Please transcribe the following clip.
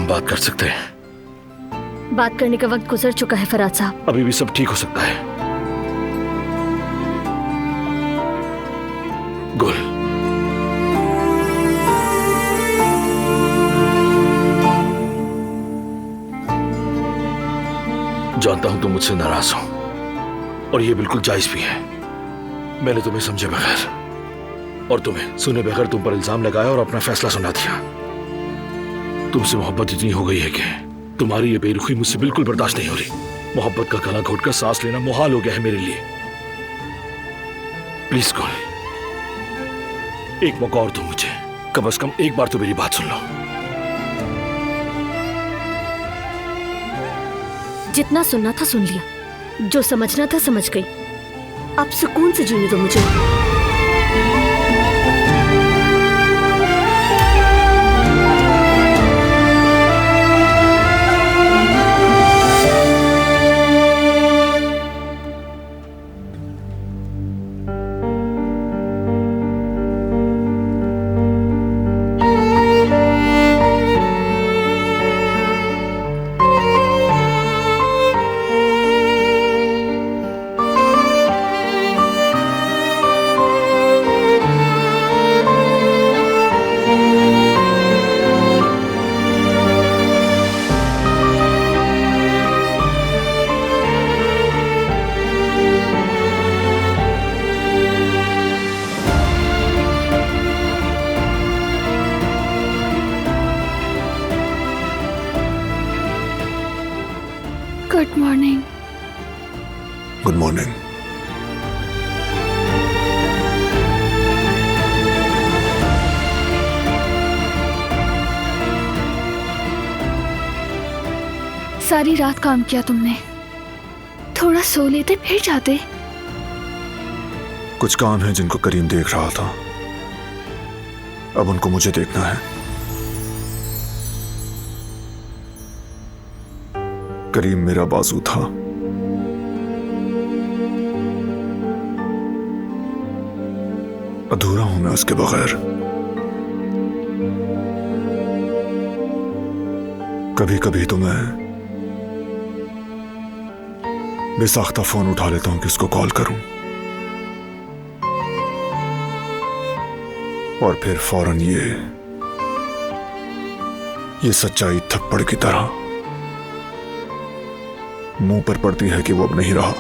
हम बात कर सकते हैं? बात करने का वक्त गुजर चुका है फराज साहब। अभी भी सब ठीक हो सकता है। गुल, जानता हूं तुम मुझसे नाराज हो और ये बिल्कुल जायज भी है। मैंने तुम्हें समझे बगैर और तुम्हें सुने बगैर तुम पर इल्जाम लगाया और अपना फैसला सुना दिया। तुमसे मोहब्बत इतनी हो गई है कि तुम्हारी ये बेरुखी मुझसे बिल्कुल बर्दाश्त नहीं हो रही। मोहब्बत का गला घोटकर सांस लेना मुहाल हो गया है मेरे लिए। प्लीज गुल, एक मौका और दो मुझे। कम से कम एक बार तो मेरी बात सुन लो। जितना सुनना था सुन लिया, जो समझना था समझ गई। अब सुकून से जीने दो मुझे। Good morning. Good morning. सारी रात काम किया तुमने, थोड़ा सो लेते फिर जाते। कुछ काम है जिनको करीम देख रहा था, अब उनको मुझे देखना है। करीम मेरा बाजू था, अधूरा हूं मैं उसके बगैर। कभी कभी तो मैं बेसाख्ता फोन उठा लेता हूं कि उसको कॉल करूं, और फिर फौरन ये सच्चाई थप्पड़ की तरह मुंह पर पड़ती है कि वो अब नहीं रहा।